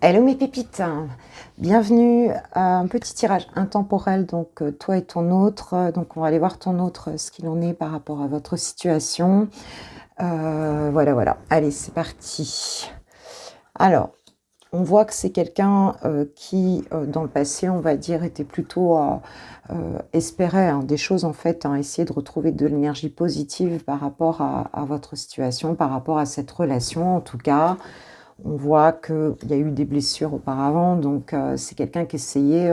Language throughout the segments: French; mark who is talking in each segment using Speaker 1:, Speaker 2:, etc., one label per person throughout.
Speaker 1: Hello mes pépites, bienvenue à un petit tirage intemporel, donc toi et ton autre, donc on va aller voir ton autre, ce qu'il en est par rapport à votre situation. Voilà, allez c'est parti. Alors, on voit que c'est quelqu'un qui, dans le passé, on va dire, était plutôt espérait des choses en fait, essayer de retrouver de l'énergie positive par rapport à votre situation, par rapport à cette relation en tout cas. On voit qu'il y a eu des blessures auparavant, donc c'est quelqu'un qui essayait,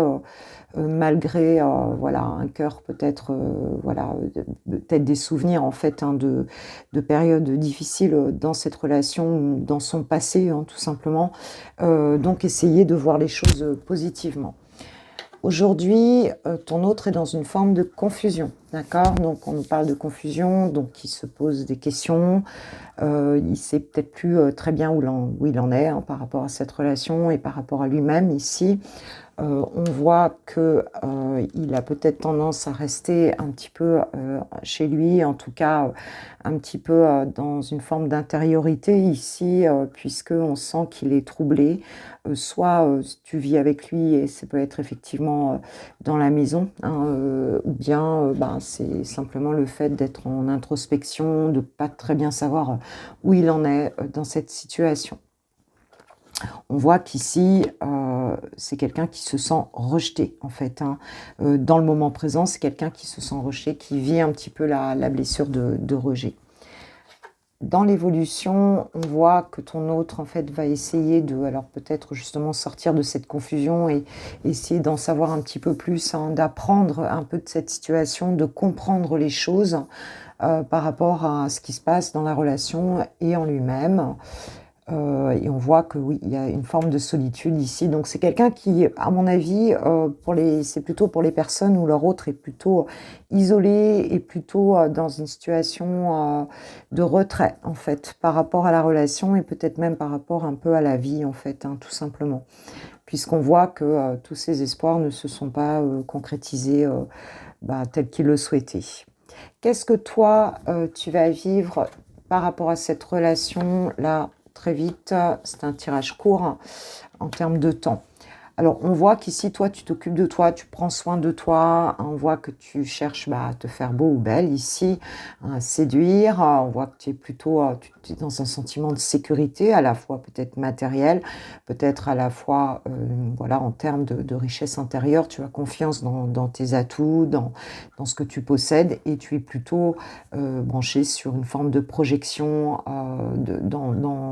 Speaker 1: malgré voilà, un cœur peut-être, voilà, peut-être des souvenirs en fait de périodes difficiles dans cette relation, dans son passé, tout simplement. Donc essayer de voir les choses positivement. Aujourd'hui, ton autre est dans une forme de confusion, d'accord? Donc on nous parle de confusion, donc il se pose des questions, il sait peut-être plus très bien où il en est par rapport à cette relation et par rapport à lui-même ici. On voit que il a peut-être tendance à rester un petit peu chez lui, en tout cas un petit peu dans une forme d'intériorité ici, puisque on sent qu'il est troublé. Soit tu vis avec lui et ça peut être effectivement dans la maison, ou bien c'est simplement le fait d'être en introspection, de pas très bien savoir où il en est dans cette situation. On voit qu'ici, c'est quelqu'un qui se sent rejeté, en fait. Dans le moment présent, c'est quelqu'un qui se sent rejeté, qui vit un petit peu la blessure de rejet. Dans l'évolution, on voit que ton autre, en fait, va essayer de, alors peut-être justement sortir de cette confusion et essayer d'en savoir un petit peu plus, d'apprendre un peu de cette situation, de comprendre les choses par rapport à ce qui se passe dans la relation et en lui-même. Et on voit que oui, il y a une forme de solitude ici. Donc c'est quelqu'un qui, à mon avis, c'est plutôt pour les personnes où leur autre est plutôt isolé et plutôt dans une situation de retrait, en fait, par rapport à la relation et peut-être même par rapport un peu à la vie, en fait, tout simplement. Puisqu'on voit que tous ces espoirs ne se sont pas concrétisés tels qu'ils le souhaitaient. Qu'est-ce que toi, tu vas vivre par rapport à cette relation-là très vite? C'est un tirage court en termes de temps. Alors, on voit qu'ici, toi, tu t'occupes de toi, tu prends soin de toi. On voit que tu cherches à te faire beau ou belle ici, à séduire. On voit que tu es plutôt tu es dans un sentiment de sécurité, à la fois peut-être matériel, peut-être à la fois voilà, en termes de richesse intérieure. Tu as confiance dans tes atouts, dans ce que tu possèdes et tu es plutôt branché sur une forme de projection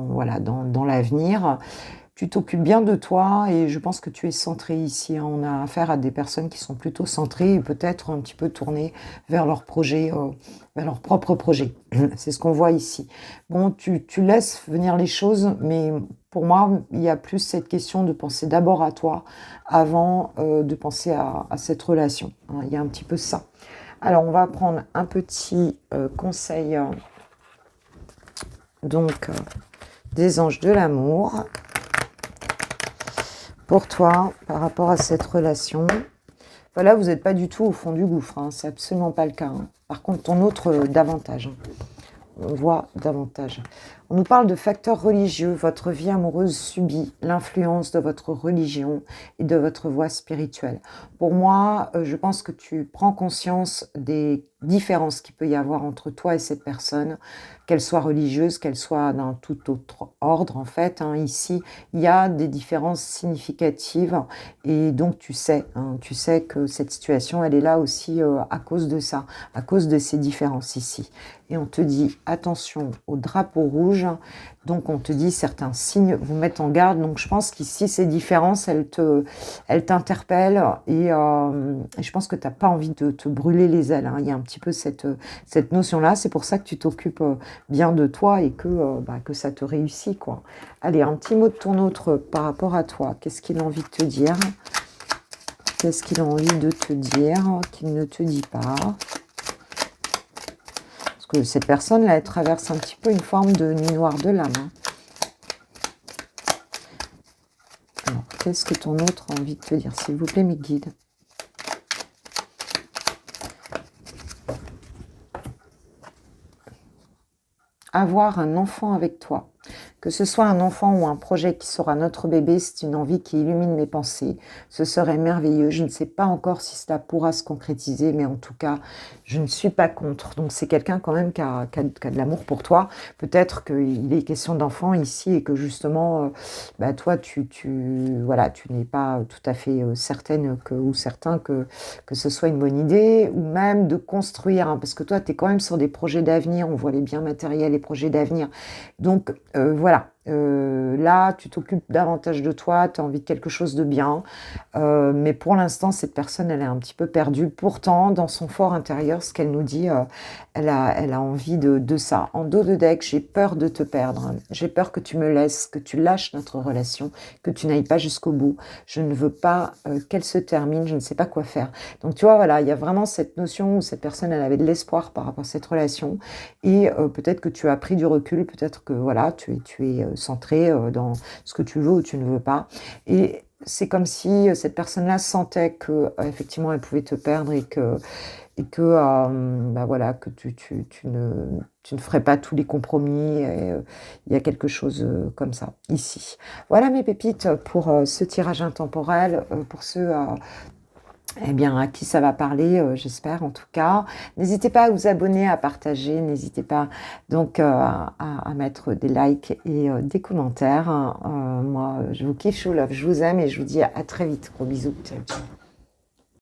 Speaker 1: voilà, dans l'avenir. Tu t'occupes bien de toi et je pense que tu es centré ici. On a affaire à des personnes qui sont plutôt centrées et peut-être un petit peu tournées vers leur projet, vers leur propre projet. C'est ce qu'on voit ici. Bon, tu laisses venir les choses, mais pour moi, il y a plus cette question de penser d'abord à toi avant de penser à cette relation. Il y a un petit peu ça. Alors, on va prendre un petit conseil donc des anges de l'amour pour toi par rapport à cette relation. Voilà, vous n'êtes pas du tout au fond du gouffre, c'est absolument pas le cas. Par contre, ton autre, davantage. On voit davantage. On nous parle de facteurs religieux. Votre vie amoureuse subit l'influence de votre religion et de votre voie spirituelle. Pour moi, je pense que tu prends conscience des différences qu'il peut y avoir entre toi et cette personne, qu'elle soit religieuse, qu'elle soit d'un tout autre ordre, en fait. Ici, il y a des différences significatives et donc tu sais que cette situation, elle est là aussi à cause de ça, à cause de ces différences ici. Et on te dit attention au drapeau rouge, donc on te dit certains signes vous mettent en garde. Donc je pense qu'ici ces différences elles t'interpellent et je pense que tu n'as pas envie de te brûler les ailes. Il y a un petit peu cette notion-là, c'est pour ça que tu t'occupes bien de toi et que ça te réussit, quoi. Allez, un petit mot de ton autre par rapport à toi. Qu'est-ce qu'il a envie de te dire? Qu'est-ce qu'il a envie de te dire qu'il ne te dit pas? Parce que cette personne-là, elle traverse un petit peu une forme de nuit noire de l'âme. Alors, qu'est-ce que ton autre a envie de te dire, s'il vous plaît, mes guides? Avoir un enfant avec toi. Que ce soit un enfant ou un projet qui sera notre bébé, c'est une envie qui illumine mes pensées. Ce serait merveilleux. Je ne sais pas encore si cela pourra se concrétiser, mais en tout cas, je ne suis pas contre. Donc c'est quelqu'un quand même qui a de l'amour pour toi. Peut-être qu'il est question d'enfant ici et que justement, bah, toi, voilà, tu n'es pas tout à fait certaine ou certain que ce soit une bonne idée, ou même de construire, hein, parce que toi, tu es quand même sur des projets d'avenir, on voit les biens matériels et projets d'avenir. Donc voilà, là, tu t'occupes davantage de toi, tu as envie de quelque chose de bien, mais pour l'instant, cette personne, elle est un petit peu perdue. Pourtant, dans son fort intérieur, ce qu'elle nous dit, elle a envie de ça. En dos de deck, j'ai peur de te perdre. J'ai peur que tu me laisses, que tu lâches notre relation, que tu n'ailles pas jusqu'au bout. Je ne veux pas qu'elle se termine, je ne sais pas quoi faire. Donc tu vois, voilà, il y a vraiment cette notion où cette personne, elle avait de l'espoir par rapport à cette relation. Et peut-être que tu as pris du recul, peut-être que voilà, tu es centré dans ce que tu veux ou tu ne veux pas. Et c'est comme si cette personne-là sentait que effectivement elle pouvait te perdre et que bah voilà, que tu ne ferais pas tous les compromis. Et, il y a quelque chose comme ça ici. Voilà mes pépites pour ce tirage intemporel, pour ceux eh bien, à qui ça va parler, j'espère en tout cas. N'hésitez pas à vous abonner, à partager, n'hésitez pas donc à mettre des likes et des commentaires. Moi, je vous kiffe, je vous love, je vous aime et je vous dis à très vite. Gros bisous. Ciao, ciao.